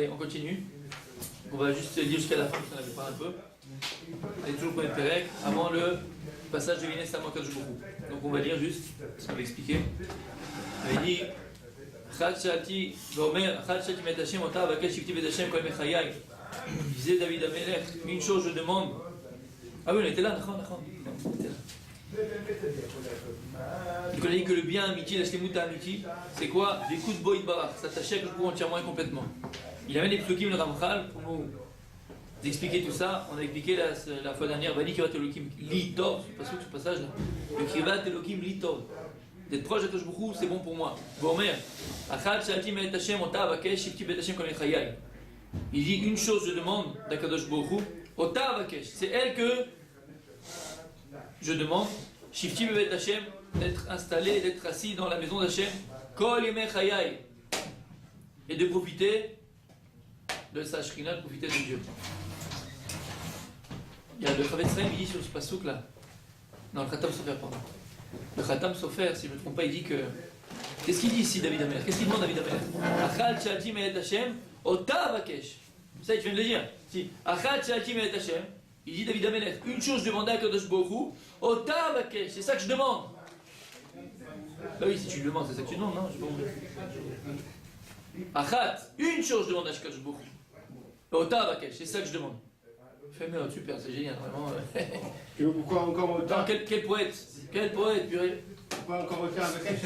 Allez, on continue. On va juste lire jusqu'à la fin, parce qu'on avait parlé un peu. Allez, toujours pour les Pérec, avant le passage de Vines Samo Kadosh Baruch Hu. Donc on va lire juste ce qu'on va expliquer. Il dit Chad Shati Gomer, Chad Shati Met Hashem, Ota Vakel Shifti Bet Hashem Kol Mechayai. Disait David Amelech, une chose je demande. Ah oui, on était là, d'accord. Donc on a dit que le bien amitié, la shlemuta amitié, c'est quoi? L'écoute Boïd Barach, s'attacher avec le coup entièrement et complètement. Il amène les psukim, le Ramchal, pour nous expliquer tout ça. On a expliqué la fois dernière, Vani Kivat Elohim Li Tov, ce passage là. Le Kivat Elohim Li Tov. D'être proche de Kadosh Baruch Hu, c'est bon pour moi. Gomer, Achad Shalti Me'et Hashem, Ota Avakesh, Shifti Bet Hashem Kol Mechayai. Il dit une chose je demande d'Akadosh Baruch Hu, Ota Avakesh, c'est elle que je demande. Shifti Bet Hashem, d'être installé, d'être assis dans la maison d'Hashem, Kol Mechayai, et de profiter de sa shrina, de profiter de Dieu. Il y a le Chavetz Chaim, il dit sur ce pasouk là, non, le Khatam Sofer, pardon. Le Khatam Sofer, si je ne me trompe pas, il dit que. Qu'est-ce qu'il dit ici, David Amelech? Qu'est-ce qu'il demande, David Amelech? Achal Shalti Me'et Hashem, Ota Avakesh. Ça, tu viens de le dire. Si, Achal Shalti Me'et Hashem, il dit David Amelech, une chose je demandais à Kadosh Baruch Hu, Ota Avakesh, c'est ça que je demande. Bah oui, si tu le demandes, c'est ça que tu demandes, non? Je demande. Achat, une chose je demande à Kadosh Baruch Hu, Ota Avakesh, c'est ça que je demande. Fais-moi, super, c'est génial, vraiment. Et pourquoi encore autant? Quel poète? Quel poète, purée? Pourquoi encore autant avec elle?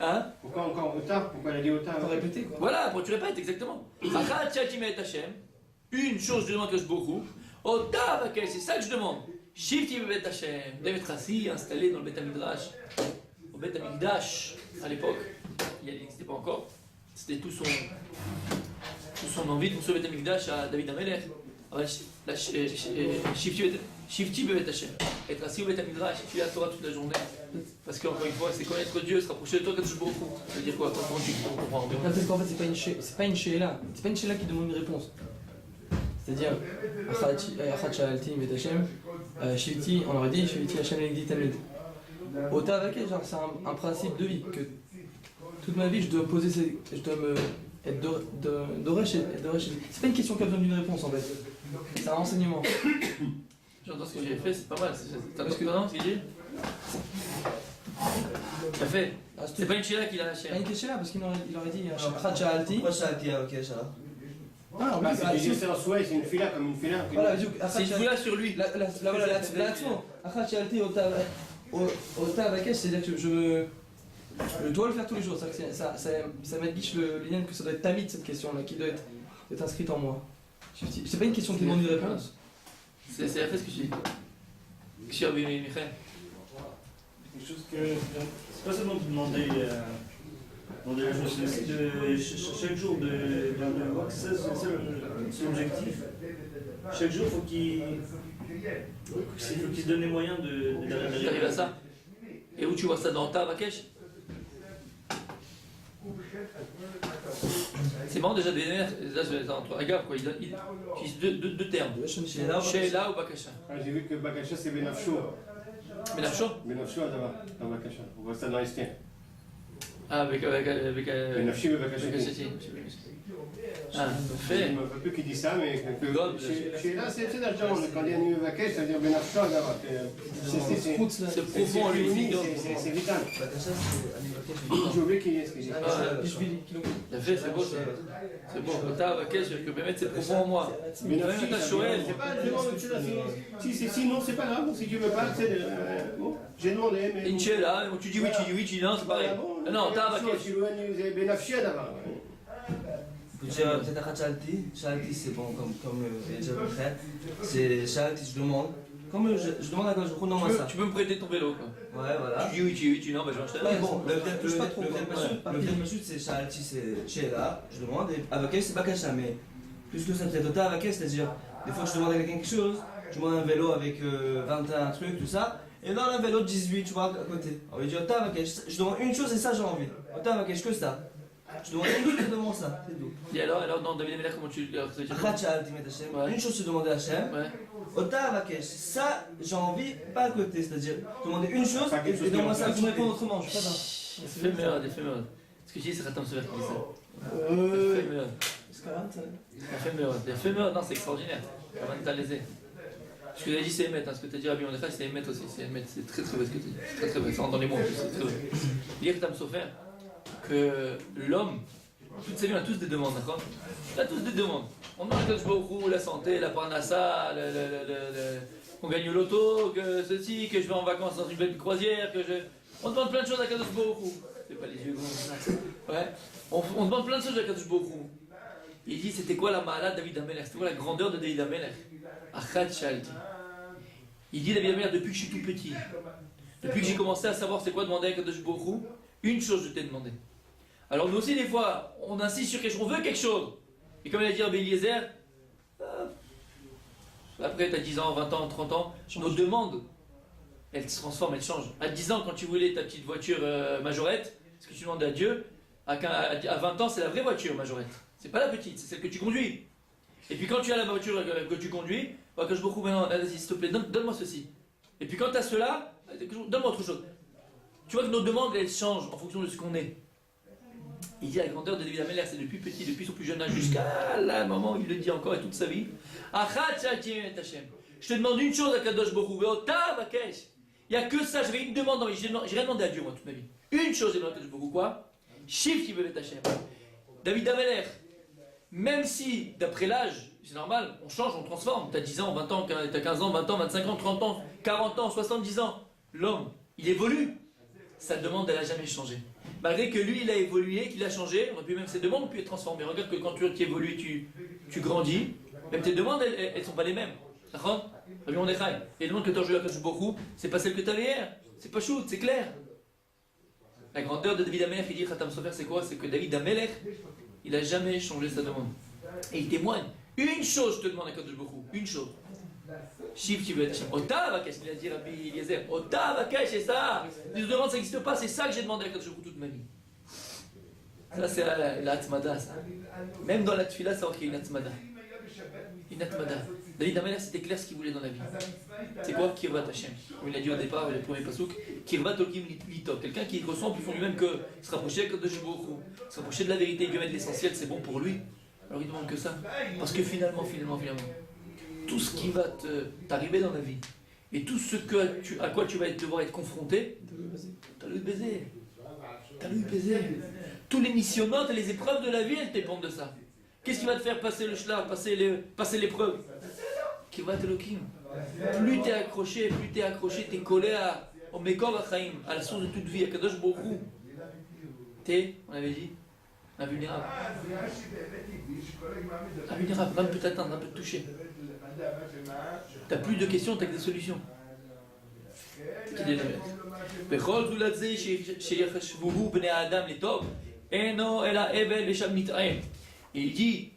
Hein? Pourquoi encore autant? Pourquoi elle a dit autant? Faut répéter quoi. Voilà, pour que tu répètes, exactement. Achat Shalti Me'et Hashem, une chose je demande à Kadosh Baruch Hu, Ota Avakesh, c'est ça que je demande. Shifti Bet Hashem, d'être assis, installé dans le Bet Hamidrash, au Bet Hamikdash, à l'époque, il n'existait pas encore. C'était tout son envie pour ce Bet Hamikdash à David Amelech. Shifti Bet Hashem, être assis au Bet Hamidrash, étudier la Torah toute la journée. Parce qu'encore une fois, c'est connaître Dieu, se rapprocher de toi, Kadosh Baruch Hu. Ça veut dire quoi? Quand on dit qu'on comprend bien. Parce qu'en fait, c'est pas une she'ela. C'est pas une she'ela qui demande une réponse. C'est-à-dire, Achad Shalti Me'et Hashem, Shifti, on aurait dit Shifti Hashem Legdi Tamid. Ota Avakesh, genre c'est un principe de vie que toute ma vie je dois me être d'Oresh et d'Oresh. C'est pas une question qui a besoin d'une réponse en fait. C'est un renseignement. J'entends ce que j'ai fait, c'est pas mal. T'as pas ce que tu as dit? T'as fait. C'est pas une she'ela qu'il a lâché. C'est pas une she'ela parce qu'il aurait dit Achad Shalti. Pourquoi Shalti Avakesh alors? Ah, c'est un souhait, c'est une fila comme une fila. Voilà, c'est une fila sur lui. L'action. Achad Shalti Ota Avakesh, c'est-à-dire que je dois le faire tous les jours. Ça m'indique le lien que ça doit être tamid cette question-là, qui doit être inscrite en moi. C'est pas une question qui demande une réponse. C'est la fait ce que tu dis. Cher Michael. Quelque chose que. C'est pas seulement de demander la chose, c'est aussi chaque jour de voir que c'est son objectif. Chaque jour, il faut qu'il se donne les moyens d'arriver à ça. Et où tu vois ça dans ta Avakesh? C'est marrant déjà de vénérer, là je vais entre regarde quoi, il utilise deux termes. She'ela ou Bakasha. J'ai vu que Bakasha c'est Benafsho. Benafsho? Benafsho dans Bakasha. On voit ça dans l'Estien. Ah, avec Benafshi et Bakashati. Ah, fait. Je ne sais plus qui dit ça, mais She'ela c'est d'argent. Quand il y a une Bakash, ça veut dire Benafsho d'abord. C'est profond, lui, c'est vital. Bakasha c'est J'ai oublié qui est ce que j'ai dit. La fait, c'est beau ça. C'est bon, Ota Avakesh, que peut mettre c'est profond en moi. Mais même ta Shoel, c'est pas sinon c'est pas grave, si tu veux pas, c'est bon, j'ai demandé mais. Une she'ela, tu dis oui, tu dis non, c'est pareil. Non, Ota Avakesh. peut-être Achad Shalti. Shalti c'est bon comme déjà le frère. C'est Shalti, je demande. Comme je demande à Kadosh Baruch Hu, non, moi ça. Tu peux me prêter ton vélo quoi. Ouais, voilà. Tu dis oui, tu dis non, bah je vais acheter. Ouais, bon, le verbe Pashut c'est Shalti, c'est She'ela, je demande, et Avakesh c'est Bakasha, mais plus que ça, peut-être Ota Avakesh, c'est-à-dire, des fois je demande à quelqu'un quelque chose, je demande un vélo avec 21 trucs, tout ça, et dans un vélo de 18, tu vois, à côté. On lui dit Ota Avakesh, je demande une chose et ça j'ai envie. Ota Avakesh, que ça. Je demande une chose, je demande ça, c'est tout. Et alors dans David Amelech, comment tu. Achad Shalti Me'et Hashem, une chose c'est demander à Hashem. Ouais. Ota Avakesh, ça j'ai envie, pas à côté, c'est-à-dire demander une chose et donne-moi ça. Tu me réponds autrement, je sais pas. Éphémérade. Ce que je dis, c'est Khatam Sofer qui dit ça. Éphémérade. יפה מאוד, non, c'est extraordinaire. Kavantan lésé. Ce que tu as dit, c'est émet. Ce que tu as dit, Rabbi Mordechai, c'est émet aussi. C'est émet. C'est très très vrai ce que tu dis. C'est très très vrai. Ça rentre dans les mots en plus. C'est très vrai. Dire Tam Sofer que l'homme, toute sa vie, on a tous des demandes, d'accord? On a tous des demandes. On demande que je la santé, la parnassa, qu'on gagne au loto, que ceci, que je vais en vacances dans une belle croisière, que je. On demande plein de choses à Kadosh Baruch Hu. C'est pas les yeux grands. Ouais. On demande plein de choses à Kadosh Baruch Hu. Il dit c'était quoi la malade David Amelech? C'était quoi la grandeur de David Amelech? Achad Shalti. Il dit David Amelech, depuis que je suis tout petit, depuis que j'ai commencé à savoir c'est quoi demander à Kadosh Baruch Hu, une chose je t'ai demandé. Alors nous aussi des fois, on insiste sur quelque chose, on veut quelque chose. Et comme il a dit Rabbi Eliezer, après tu as 10 ans, 20 ans, 30 ans, nos demandes, elles se transforment, elles changent. À 10 ans, quand tu voulais ta petite voiture majorette, ce que tu demandais à Dieu, à 20 ans, c'est la vraie voiture majorette. C'est pas la petite, c'est celle que tu conduis. Et puis quand tu as la voiture que tu conduis, que je beaucoup maintenant, vas-y s'il te plaît, donne-moi ceci. Et puis quand tu as cela, donne-moi autre chose. Tu vois que nos demandes, elles changent en fonction de ce qu'on est. Il dit la grandeur de David Amelech, c'est depuis petit, depuis son plus jeune âge jusqu'à la moment, il le dit encore et toute sa vie. Je te demande une chose à Kadosh Baruch Hu, il n'y a que ça, j'avais une demande dans ma vie, j'ai rien demandé à Dieu moi toute ma vie. Une chose, j'ai demandé à Kadosh Baruch Hu, quoi? Shift qui veut les Hashem. David Amelech, même si d'après l'âge, c'est normal, on change, on transforme, tu as 10 ans, 20 ans, tu as 15 ans, 20 ans, 25 ans, 30 ans, 40 ans, 70 ans, l'homme, il évolue, sa demande elle n'a jamais changé. Malgré que lui il a évolué, qu'il a changé, on a pu même ses demandes ont pu être transformées. Regarde que quand tu évolues, tu grandis, même tes demandes elles ne sont pas les mêmes. D'accord? Et les demandes que tu as jouées à Kadosh Baruch Hu, c'est pas celle que tu avais hier, c'est pas shoot, c'est clair. La grandeur de David Amelech, il dit Khatam Sofer, c'est quoi? C'est que David Amelech, il n'a jamais changé sa demande. Et il témoigne. Une chose je te demande à Kadosh Baruch Hu, une chose. Shiv qui veut être Hashem. Ota Vakesh, il a dit Rabbi Eliezer. Ota Vakesh, c'est ça. Les demandes, ça n'existe pas, c'est ça que j'ai demandé à Kadosh Baruch Hu toute ma vie. Ça, c'est la Hatzmada, ça. Même dans la Tfila, ça qu'il y a une Hatzmada. Une Hatzmada. David Amelech, c'était clair ce qu'il voulait dans la vie. C'est quoi? Kirvat Hashem. Comme il a dit au départ, le premier pasouk. Kirvat Okim Litok. Quelqu'un qui ressent plus fond lui-même que se rapprocher de Kadosh Baruch Hu, se rapprocher de la vérité, il veut mettre l'essentiel, c'est bon pour lui. Alors il demande que ça. Parce que finalement, tout ce qui va t'arriver dans la vie, et tout ce à quoi tu vas devoir être confronté, t'as le baiser. T'as le baiser. Tous les missionnautes et les épreuves de la vie, elles dépendent de ça. Qu'est-ce qui va te faire passer le shlar, passer l'épreuve? Qui va te l'okim. Plus t'es accroché, t'es collé au Mekor Achaim, à la source de toute vie, à Kadosh Baruch Hu. T'es, on avait dit, invulnérable. Invulnérable, l'homme peut t'atteindre, l'homme peut te toucher. T'as plus de questions, t'as que des solutions. Et il dit,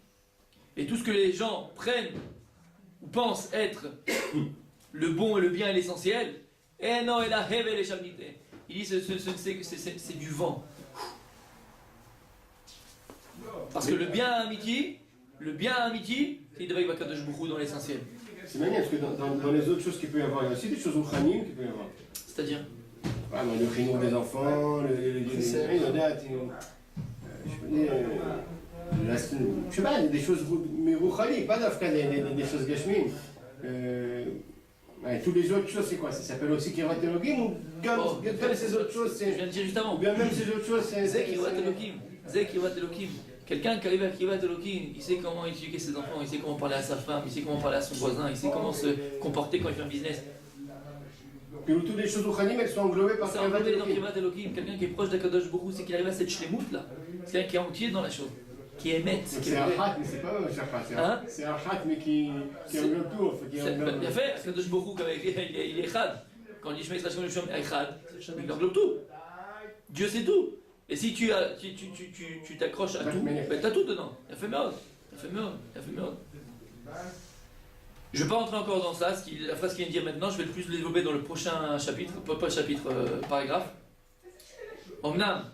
et tout ce que les gens prennent ou pensent être le bon et le bien et l'essentiel, il dit c'est du vent. Parce que le bien amitié, c'est de Kadosh Baruch Hu dans l'essentiel. C'est magnifique parce que dans les autres choses qu'il peut y avoir, il y a aussi des choses au Khanim qu'il peut y avoir. C'est-à-dire dans le chinois des enfants, je sais pas, des choses mais rouchani, pas d'afka, des choses gashmin. Toutes les autres choses, c'est quoi? Ça s'appelle aussi Kirvat Elohim ou comme ces autres choses, c'est. Je viens de dire juste avant. Ou bien même ces autres choses, c'est. Zek Kirvat Elohim. Zek Kirvat Elohim. Quelqu'un qui arrive à Kirvat Elohim, il sait comment éduquer ses enfants, il sait comment parler à sa femme, il sait comment parler à son voisin, il sait comment se comporter quand il fait un business. Et où toutes les choses au Khanim, elles sont englobées par Kirvat Elohim. Quelqu'un qui est proche d'Akadosh Baruch Hu, c'est qu'il arrive à cette shlemut là. C'est quelqu'un qui est entier dans la chose, qui émet. C'est un chat, mais c'est pas un chat. C'est un chat, mais qui englobe tout. Bien fait, Akadosh Baruch Hu, il est chad. Quand on dit Shema Yisrael Shem Echad, il englobe tout. Dieu c'est tout. Et si tu t'accroches à tout, ben t'as tout dedans. Il a fait merde. Je ne vais pas rentrer encore dans ça, la phrase qu'il vient de dire maintenant, je vais le plus le développer dans le prochain chapitre, pas chapitre, paragraphe. Omnam,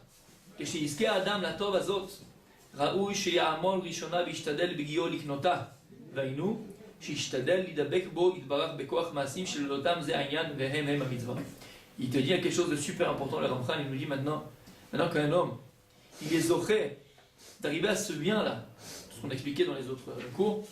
כשיזכה האדם לטוב הזאת, ראוי שיעמול ראשונה וישתדל בגיעו לקנותה. והיינו, שישתדל להידבק בו, יתברך בכוח מעשים שלילותם זה העניין והם המצווה. Il te dit quelque chose de super important, le Ramchal, il nous dit maintenant qu'un homme, il est zoché d'arriver à ce bien-là, ce qu'on a expliqué dans les autres cours.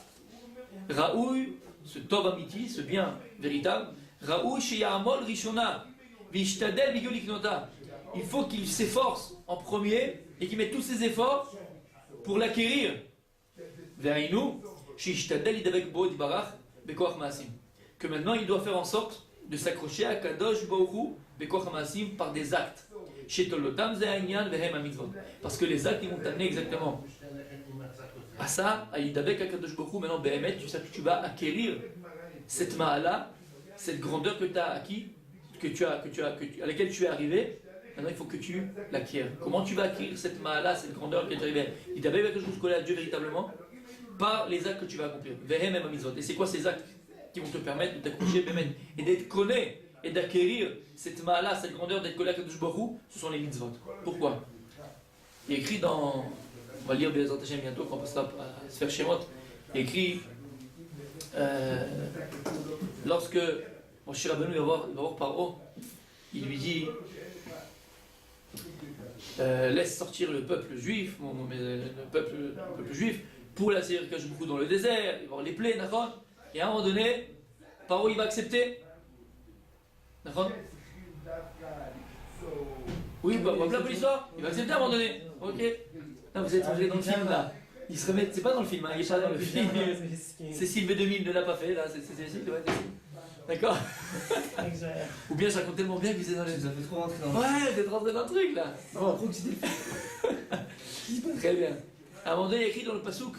Raoui, ce Tov Amiti, ce bien véritable, Raoui Sheyamol Rishona, Vishtadel Biguliknota. Il faut qu'il s'efforce en premier et qu'il mette tous ses efforts pour l'acquérir. Ve'ainu, Shishtadel Idavek Bo Dibarach, Bekoach Maasim. Que maintenant il doit faire en sorte de s'accrocher à Kadosh Baruch Bekoach Maasim par des actes. Shetolotam Ze'anyan Vehem Amitzvot. Parce que les actes ils vont t'amener exactement à ça, à Idavek à Kadosh Baruch Hu. Maintenant, Behemet, tu sais que tu vas acquérir cette ma'ala, cette grandeur que tu as acquis, à laquelle tu es arrivé. Maintenant, il faut que tu l'acquières. Comment tu vas acquérir cette ma'ala, cette grandeur que tu es arrivé? Idavek à Kadosh Baruch Hu, à Dieu véritablement, par les actes que tu vas accomplir. Vehem Amitzvot. Et c'est quoi ces actes qui vont te permettre de t'accrocher Behemet et d'être connu et d'acquérir cette ma'ala, cette grandeur d'être collé à Kadosh Baruch Hu? Ce sont les mitzvot. Pourquoi? Il est écrit dans. On va lire Bezat Hashem bientôt quand on passera à se faire Shemot. Il est écrit lorsque Moshe Rabbeinu va voir Paro, il lui dit laisse sortir le peuple juif, le peuple juif, pour la servir Kadosh Baruch Hu dans le désert, il va voir les plaies, d'accord. Et à un moment donné, Paro il va accepter. D'accord. Oui, bah, on va appeler l'histoire, il va accepter à un moment donné. Ok. Non, vous êtes dans le film là. Il se remet, c'est pas dans le film, hein, il est pas dans le film. Cécile B2000 ne l'a pas fait, là, c'est Cécile, d'accord. Ou bien ça raconte tellement bien que vous êtes dans le. Ça fait trop rentrer dans le. Ouais, vous êtes rentré dans le truc là. Bon, Très bien. À un moment donné, il y a écrit dans le Passouk.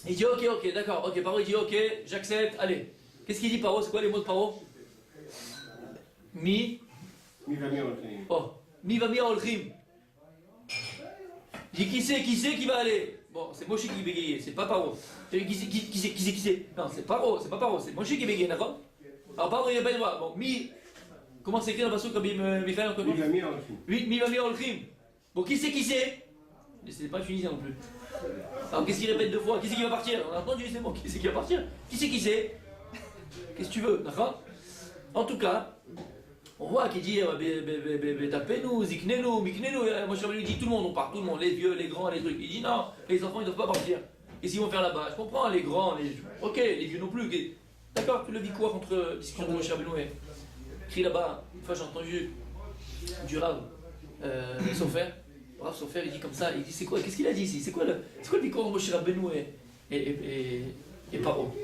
Il dit ok, d'accord, ok, Paro il dit ok, j'accepte, allez. Qu'est-ce qu'il dit Paro? C'est quoi les mots de Paro? Oh, mi va mi olchim. Il dit qui c'est qui va aller? Bon, c'est Moshe qui bégaye, c'est pas Paro. Qui c'est? Non, c'est Paro, c'est pas Paro, c'est Moshe qui bégaye, d'accord? Alors Paro il a pas le droit. Bon, mi. Comment c'est écrit dans le Passouk comme Michael encore? Oui, mi va mi olchim. Bon, qui c'est? C'est pas tunisien non plus. Alors qu'est-ce qu'il répète deux fois? Qui c'est qui va partir? On a entendu, c'est bon, qui c'est qui va partir? Qui c'est? Qu'est-ce que tu veux, d'accord? En tout cas, on voit qu'il dit tapez-nous, ziknez-nous, miknez-nous. Moi je lui dis tout le monde, on part, tout le monde, les vieux, les grands, les trucs. Il dit non, les enfants ils ne doivent pas partir. Qu'est-ce qu'ils vont faire là-bas? Je comprends, les grands, ok, les vieux non plus. D'accord, tu le vis quoi contre discussion de Moshe Rabbeinu et écrit là-bas. Une fois j'ai entendu du Rav Sofer. Rav Sofer il dit comme ça, il dit c'est quoi? Qu'est-ce qu'il a dit ici? C'est quoi le discours de Moshe Rabbeinu et Paro?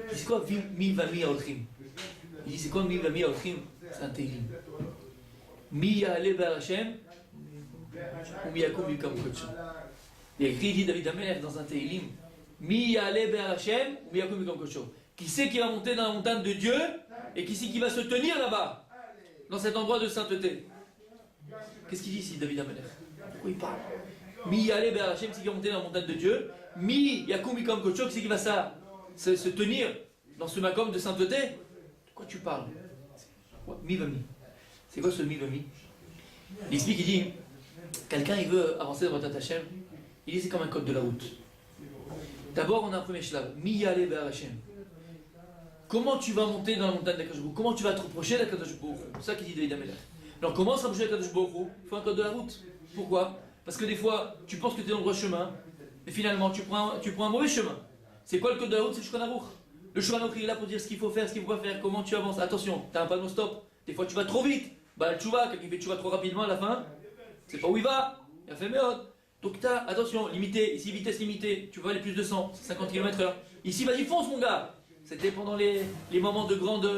Il dit c'est quoi mi va mi olchim? Il dit c'est quoi mi va mi olchim? C'est un Tehillim. Mi ya'ale be'ar Hashem ou mi yakum bikam kodesh. Il écrit, dit David Amelech dans un Tehillim, mi ya'ale be'ar Hashem ou mi yakum bikam kodesh. Qui c'est qui va monter dans la montagne de Dieu et qui c'est qui va se tenir là-bas, dans cet endroit de sainteté? Qu'est-ce qu'il dit ici David Amelech? Pourquoi il parle? Mi ya'ale be'ar Hashem, c'est qui va monter dans la montagne de Dieu. Mi yakum bikam kodesh, c'est qui va se tenir dans ce makom de sainteté. De quoi tu parles? Mi va mi. C'est quoi ce mi va mi? Il explique, il dit, quelqu'un il veut avancer dans votre Hashem, il dit c'est comme un code de la route. D'abord on a un premier shlav, mi yale be'ar Hashem. Comment tu vas monter dans la montagne d'Akadosh Baruch Hu? Comment tu vas te rapprocher d'Akadosh Baruch Hu? C'est ça qu'il dit David Amelech. Alors comment se rapprocher d'Akadosh Baruch Hu? Il faut un code de la route. Pourquoi? Parce que des fois tu penses que tu es dans le droit chemin, mais finalement tu prends un mauvais chemin. C'est quoi le code de la route? C'est le Shulchan Aruch. Le Shulchan Aruch il est là pour dire ce qu'il faut faire, ce qu'il ne faut pas faire, comment tu avances. Attention, tu as un panneau stop. Des fois tu vas trop vite. Bah le tchouva, quelqu'un qui fait tchouva trop rapidement à la fin, c'est pas où il va. Il a fait méode. Donc tu as, attention, limité, ici vitesse limitée, tu vas aller plus de 100, 50 km/h. Ici vas-y fonce mon gars. C'était pendant les moments de grande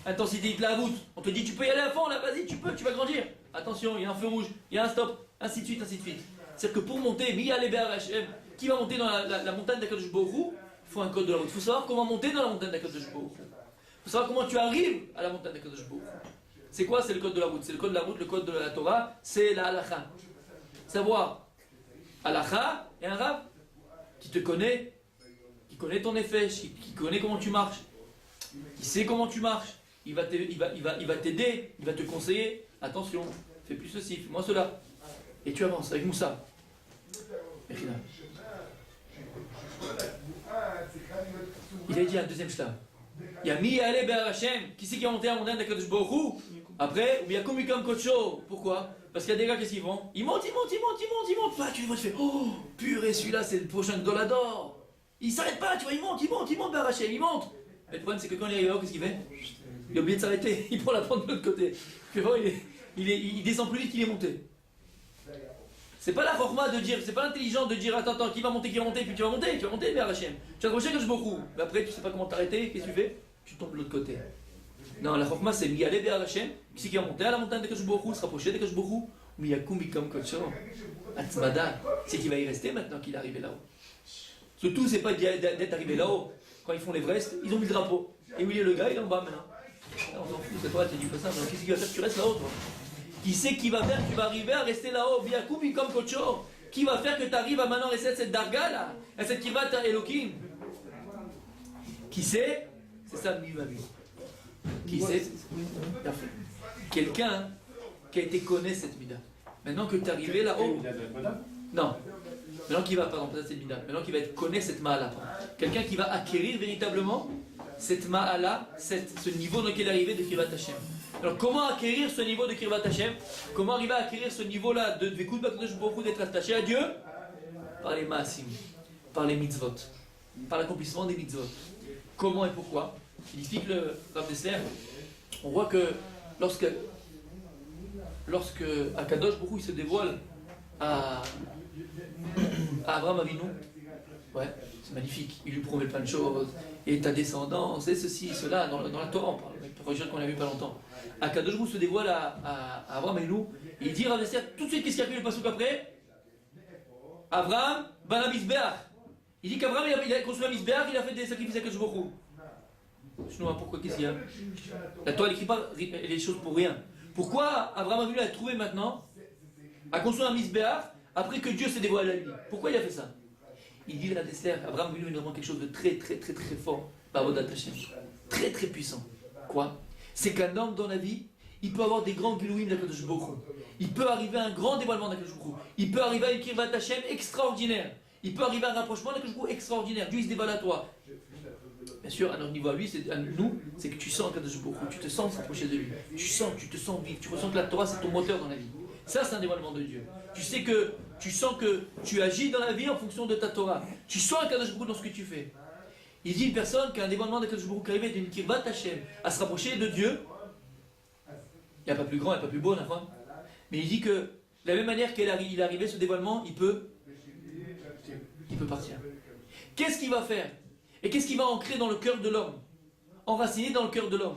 intensité de la route. On te dit tu peux y aller à fond là, vas-y tu peux, tu vas grandir. Attention, il y a un feu rouge, il y a un stop, ainsi de suite, ainsi de suite. C'est-à-dire que pour monter, Miyale Be'ar Hashem, qui va monter dans la montagne d'Akadosh Baruch Hu, il faut un code de la route. Il faut savoir comment monter dans la montagne d'Akadosh Baruch Hu. Il faut savoir comment tu arrives à la montagne d'Akadosh Baruch Hu. C'est quoi? C'est le code de la route. C'est le code de la route, le code de la Torah, c'est la halakha. Savoir halakha et un rab qui te connaît, qui connaît ton effet, qui connaît comment tu marches, qui sait comment tu marches. Il va t'aider, il va te conseiller. Attention, fais plus ceci, fais moins cela. Et tu avances avec Moussa. Il a dit un deuxième shlam. Il y a Mi Ya'ale Be'ar Hashem. Qui c'est qui a monté à la montagne d'Akadosh Baruch Hu? Après, ou bien comme Kocho. Pourquoi? Parce qu'il y a des gars, qu'est-ce qu'ils font? Ils montent. Ah, tu les vois, tu fais, oh, purée, celui-là, c'est le prochain Golador. Il s'arrête pas, tu vois, il monte, Barachem, il monte. Mais le problème, c'est que quand il arrive là-haut, qu'est-ce qu'il fait? Il a oublié de s'arrêter, il prend la pente de l'autre côté. Tu vois, il descend plus vite qu'il est monté. C'est pas la forma de dire, c'est pas intelligent de dire, attends, qui va monter, puis tu vas monter, Barachem. Tu vas te que je beaucoup. Mais après, tu sais pas comment t'arrêter, qu'est-ce que tu fais? Tu tombes de l'autre côté. Non, la forma c'est y aller vers Hachem, qui va monter à la montagne de Kajbourou, se rapprocher de Kajbourou, mais il y a Kumbikam Kocho, Atzmada, c'est qu'il va y rester maintenant qu'il est arrivé là-haut. Surtout, c'est pas d'être arrivé là-haut. Quand ils font l'Everest, ils ont mis le drapeau. Et où il est le gars, il est en bas maintenant. Ah, on s'en fout, c'est toi, tu dis pas ça, mais qu'est-ce qu'il va faire? Tu restes là-haut, toi. Qui sait qui va faire? Tu vas arriver à rester là-haut, via Kumbikam Kocho. Qui va faire que tu arrives à maintenant rester à cette darga là, à cette Kirvat Elohim? Qui sait? C'est ça, Mivami. Qui c'est? Quelqu'un qui a été connaît cette mida. Maintenant que tu es arrivé là-haut. Non. Maintenant qu'il va, pardon, peut-être cette mida. Maintenant qu'il va être connaît cette ma'ala. Quelqu'un qui va acquérir véritablement cette ma'ala, ce niveau dans lequel il est arrivé de Kirvat Hashem. Alors comment acquérir ce niveau de Kirvat Hashem? Comment arriver à acquérir ce niveau-là de Dvekut Bakadosh Baruch Hu, d'être attaché à Dieu? Par les ma'asim, par les mitzvot, par l'accomplissement des mitzvot. Comment et pourquoi? Il explique le Rav Dessler, on voit que lorsque Akadosh Baruch Hu, il se dévoile à Abraham Avinu, ouais, c'est magnifique, il lui promet plein de choses, et ta descendance, et ceci, cela, dans la Torah, on parle, le projet qu'on a vu pas longtemps. Akadosh Baruch Hu se dévoile à Abraham Avinu, et il dit Rav Dessler, tout de suite, qu'est-ce qu'il y a pris le passage après? Abraham, Bana Mizbeach. Il dit qu'Abraham, il a construit un Mizbeach, il a fait des sacrifices à Akadosh Baruch Hu. Sinon, pourquoi qu'est-ce qu'il y a? La Torah n'écrit pas les choses pour rien. Pourquoi Abraham Avinu a trouvé maintenant à construire un Mizbeach après que Dieu s'est dévoilé à lui? Pourquoi il a fait ça? Il dit à Dessler, Abraham Avinu nous demande quelque chose de très fort, Bavodat Hashem, très puissant. Quoi? C'est qu'un homme dans la vie, il peut avoir des grands gilouim d'Akadosh Baruch Hu. Il peut arriver à un grand dévoilement d'Akadosh Baruch Hu. Il peut arriver à une Kirvat Hashem extraordinaire. Il peut arriver à un rapprochement d'Akadosh Baruch Hu extraordinaire. Dieu il se dévoile à toi. Bien sûr, à notre niveau à lui, à nous, c'est que tu sens Akadosh Baruch Hu, tu te sens s'approcher de lui. Tu te sens vivre, tu ressens que la Torah c'est ton moteur dans la vie. Ça, c'est un dévoilement de Dieu. Tu sens que tu agis dans la vie en fonction de ta Torah. Tu sens Akadosh Baruch Hu dans ce que tu fais. Il dit une personne qui a un dévoilement d'Akadosh Baruch Hu qui arrive d'une Kirvat Hashem à se rapprocher de Dieu. Il n'y a pas plus grand, il n'y a pas plus beau, n'est-ce pas? Mais il dit que de la même manière qu'il est arrivé ce dévoilement, il peut partir. Qu'est-ce qu'il va faire? Et qu'est-ce qu'il va ancrer dans le cœur de l'homme? Enraciner dans le cœur de l'homme.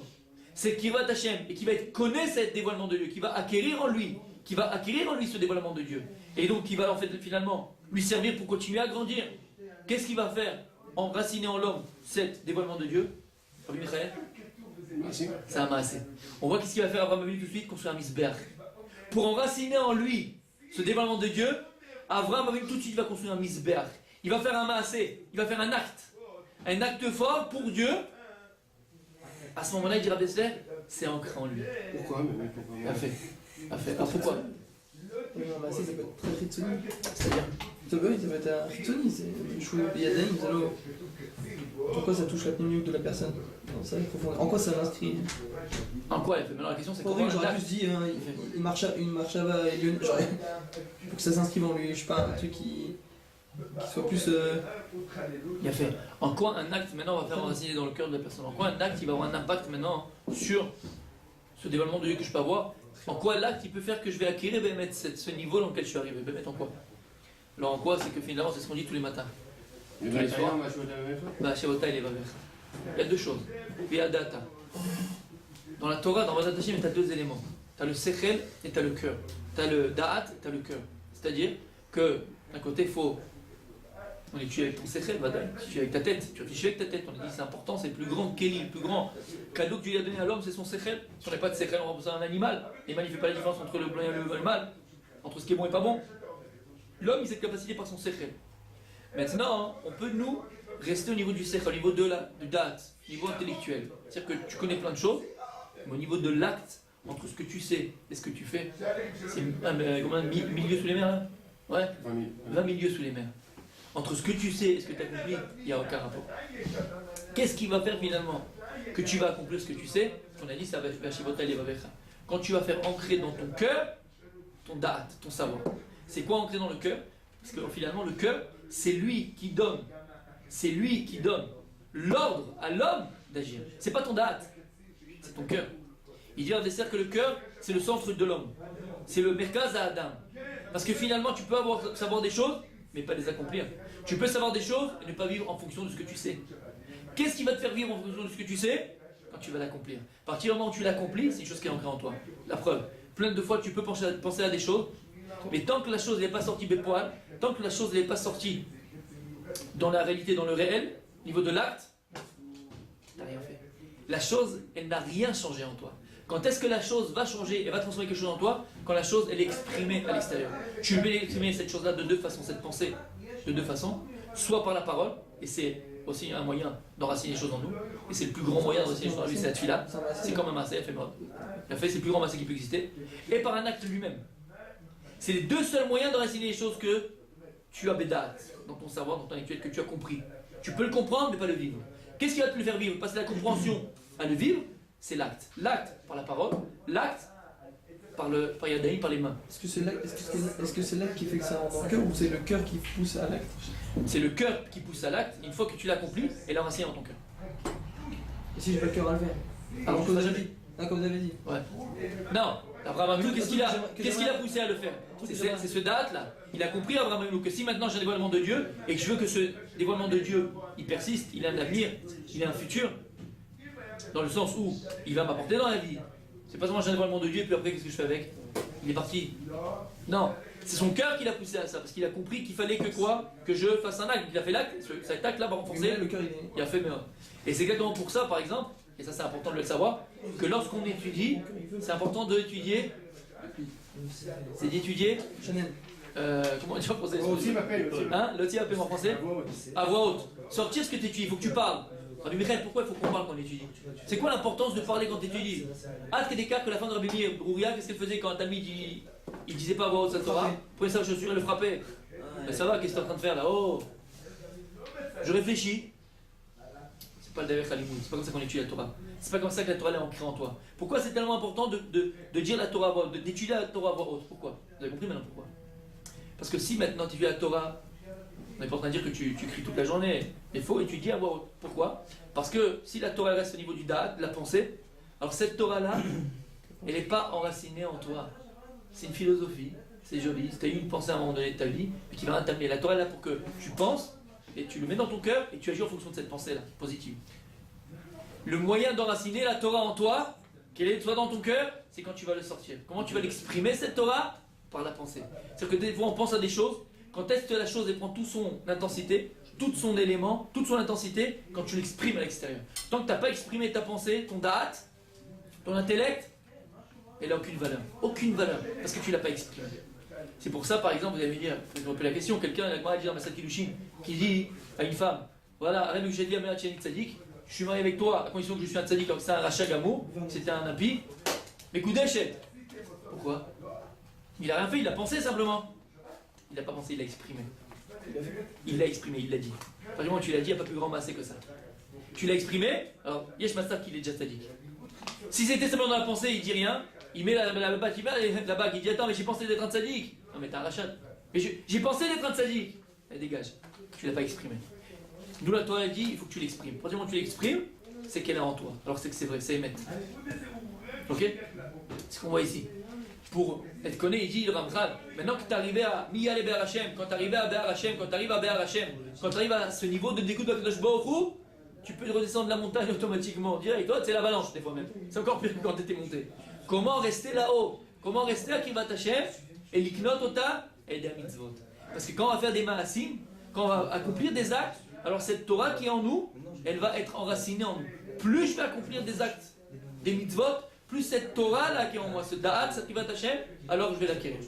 C'est Kirvat Hashem, et qui va être connaître ce dévoilement de Dieu, qui va acquérir en lui ce dévoilement de Dieu. Et donc qui va en fait finalement lui servir pour continuer à grandir. Qu'est-ce qu'il va faire? Enraciner en l'homme ce dévoilement de Dieu. Rabbi Michael? C'est un maasé. On voit qu'est-ce qu'il va faire Abraham Avinu tout de suite? Construire un Mizbeach. Pour enraciner en lui ce dévoilement de Dieu, Abraham Avinu tout de suite va construire un Mizbeach. Il va faire un maasé, il va faire un acte fort pour Dieu. À ce moment-là, il dira Dessler, c'est ancré en lui. Pourquoi? Pourquoi? Un maasé, ça peut être très ritsoni. C'est-à-dire? Ça peut être un ritsoni, c'est choué Yadaïm, pourquoi ça touche la pneumonie de la personne? En quoi ça l'inscrit? En quoi? Maintenant la question c'est comment j'aurais plus dit une marche à Lyon, pour que ça s'inscrive en lui, je sais pas, un truc qui soit plus. Il a fait. En quoi un acte maintenant va faire enraciner dans le cœur de la personne? En quoi un acte il va avoir un impact maintenant sur ce dévoilement de Dieu que je peux avoir? En quoi l'acte il peut faire que je vais acquérir ce niveau dans lequel je suis arrivé? En quoi? Alors en quoi? C'est que finalement c'est ce qu'on dit tous les matins. Tous les soirs. Il y a deux choses. Il y a data. Dans la Torah, dans Vadat Hashem, tu as deux éléments. Tu as le sechel et tu as le cœur. Tu as le da'at et tu as le cœur. C'est-à-dire que d'un côté, il faut. On étudie avec ton sechel, tu étudies avec ta tête. Tu réfléchis avec ta tête. On a dit c'est important, c'est le plus grand Kéli, le plus grand cadeau que Dieu lui a donné à l'homme, c'est son sechel. Si on n'a pas de sechel, on représente un animal. L'animal, il ne fait pas la différence entre le blanc et le mal, entre ce qui est bon et pas bon. L'homme, il a cette capacité par son sechel. Maintenant, on peut nous rester au niveau du sechel, au niveau du da'at, au niveau intellectuel. C'est-à-dire que tu connais plein de choses, mais au niveau de l'acte, entre ce que tu sais et ce que tu fais, c'est combien de milieux sous les mers là? Ouais, 20 milieux sous les mers. Entre ce que tu sais et ce que tu as accompli, il n'y a aucun rapport. Qu'est-ce qui va faire finalement que tu vas accomplir ce que tu sais? On a dit ça va faire Shivotai Levavecha. quand tu vas faire ancrer dans ton cœur ton da'at, ton savoir. C'est quoi ancrer dans le cœur? Parce que finalement, le cœur, c'est lui qui donne. C'est lui qui donne l'ordre à l'homme d'agir. C'est pas ton da'at, c'est ton cœur. Il dit à l'adversaire que le cœur, c'est le centre de l'homme. C'est le merkaz à Adam. Parce que finalement, tu peux savoir des choses, mais pas les accomplir. Tu peux savoir des choses et ne pas vivre en fonction de ce que tu sais. Qu'est-ce qui va te faire vivre en fonction de ce que tu sais? Quand tu vas l'accomplir. À partir du moment où tu l'accomplis, c'est une chose qui est ancrée en toi. La preuve. Plein de fois, tu peux penser à des choses, mais tant que la chose n'est pas sortie bépoil, tant que la chose n'est pas sortie dans la réalité, dans le réel, au niveau de l'acte, tu n'as rien fait. La chose, elle n'a rien changé en toi. Quand est-ce que la chose va changer et va transformer quelque chose en toi? Quand la chose, elle est exprimée à l'extérieur. Tu peux exprimer cette chose-là de deux façons, cette pensée, de deux façons. Soit par la parole, et c'est aussi un moyen d'enraciner les choses en nous, et c'est le plus grand moyen d'enraciner les choses en lui, c'est la tefila. C'est comme un massé, c'est le plus grand massé qui peut exister. Et par un acte lui-même. C'est les deux seuls moyens d'enraciner les choses que tu as bédat dans ton savoir, dans ton intellectuel, que tu as compris. Tu peux le comprendre, mais pas le vivre. Qu'est-ce qui va te le faire vivre? Passer de la compréhension à le vivre, c'est l'acte. L'acte par la parole, l'acte par Yadaï, par les mains. Est-ce que c'est l'acte qui fait que ça rentre dans le cœur ou c'est le cœur qui pousse à l'acte? C'est le cœur qui pousse à l'acte. Une fois que tu l'accomplis, elle a racine dans ton cœur. Et si j'ai pas le cœur à le faire? Alors que vous avez dit. Comme vous avez dit. Ouais. Non, Abraham Avinu, qu'est-ce qu'il a poussé à le faire? C'est ce date-là. Il a compris, Abraham Avinu, que si maintenant j'ai un dévoilement de Dieu et que je veux que ce dévoilement de Dieu, il persiste, il a un avenir, il a un futur, dans le sens où il va m'apporter dans la vie. C'est pas seulement j'ai un dévoilement de Dieu et puis après qu'est-ce que je fais avec? Il est parti. Non, c'est son cœur qui l'a poussé à ça, parce qu'il a compris qu'il fallait que quoi? Que je fasse un acte. Il a fait l'acte, cet acte-là va renforcer. Le cœur, il a fait meilleur. Et c'est exactement pour ça, par exemple, et ça c'est important de le savoir, que lorsqu'on étudie, c'est important d'étudier. C'est d'étudier. Comment on dit en français? Hein? L'outil appelle en français? À voix haute. Sortir ce que tu étudies, il faut que tu parles. Rabbi Michael, pourquoi il faut qu'on parle quand on étudie? C'est quoi l'importance de parler quand tu étudies? Ah, des cas que la fin de Rabbi Rouria, qu'est-ce qu'elle faisait quand un Talmid il disait pas à voix haute sa Torah? Prenait sa chaussure et le frappait. Mais ça va, qu'est-ce que tu es en train de faire là? Oh, je réfléchis. C'est pas le Derech Halimoud, c'est pas comme ça qu'on étudie la Torah. C'est pas comme ça que la Torah est ancrée en toi. Pourquoi c'est tellement important de dire la Torah à voix haute, d'étudier la Torah à voix haute? Pourquoi? Vous avez compris maintenant pourquoi? Parce que si maintenant tu étudies la Torah, on n'est pas en train de dire que tu cries toute la journée. Il faut étudier à voix haute. Pourquoi? Parce que si la Torah reste au niveau du da'at, de la pensée, alors cette Torah-là, elle n'est pas enracinée en toi. C'est une philosophie, c'est joli. Tu as eu une pensée à un moment donné de ta vie, puis qui va t'amener. La Torah est là pour que tu penses, et tu le mets dans ton cœur, et tu agis en fonction de cette pensée-là, positive. Le moyen d'enraciner la Torah en toi, qu'elle soit dans ton cœur, c'est quand tu vas le sortir. Comment tu vas l'exprimer cette Torah? Par la pensée. C'est-à-dire que des fois on pense à des choses, quand est-ce que la chose elle prend toute son intensité, tout son élément, toute son intensité, quand tu l'exprimes à l'extérieur. Tant que tu n'as pas exprimé ta pensée, ton da'at, ton intellect, elle n'a aucune valeur. Aucune valeur, parce que tu ne l'as pas exprimé. C'est pour ça, par exemple, vous allez me dire, je me pose la question, quelqu'un a dit dans Masad Kiddushin, qui dit à une femme, voilà, Arrête que j'ai dit à Méa Tchénik Tzadik, je suis marié avec toi à condition que je suis un tzadik, comme c'est un rachat gamou, c'était un impie, mais Koudeshet. Pourquoi? Il n'a rien fait, il a pensé simplement. Il n'a pas pensé, il l'a exprimé. Il l'a exprimé, il l'a dit. Vraiment, tu l'as dit, il n'y a pas plus grand massé que ça. Tu l'as exprimé, alors Yesh Master qu'il est déjà tzadik. Si c'était simplement dans la pensée, il dit rien, il met la bague, il dit attends, mais j'ai pensé d'être un tzadik. Non, mais t'as un rachat. Mais j'ai pensé d'être un tzadik. Elle dégage. Tu l'as pas exprimé. Nous, la Torah dit, il faut que tu l'exprimes. Premièrement, tu l'exprimes, c'est qu'elle est en toi. Alors c'est que c'est vrai, c'est émettre. Ok? C'est ce qu'on voit ici. Pour être connu, il dit le Ramchal, maintenant que tu es arrivé à Miyale Be'ar Hashem, quand tu arrives à Be'ar Hashem, quand tu arrives à Be'ar Hashem, quand tu arrives à ce niveau de découte de Kadosh Baruch Hu, tu peux redescendre la montagne automatiquement, direct. Toi, c'est l'avalanche des fois même. C'est encore pire que quand tu étais monté. Comment rester là-haut? Comment rester à Kivat Hashem et l'iknot ota et des mitzvot? Parce que quand on va faire des maasim, quand on va accomplir des actes, alors cette Torah qui est en nous, elle va être enracinée en nous. Plus je vais accomplir des actes, des mitzvot, plus cette Torah là qui est en moi, ce da'at, cette Kivat Hashem, alors je vais l'acquérir.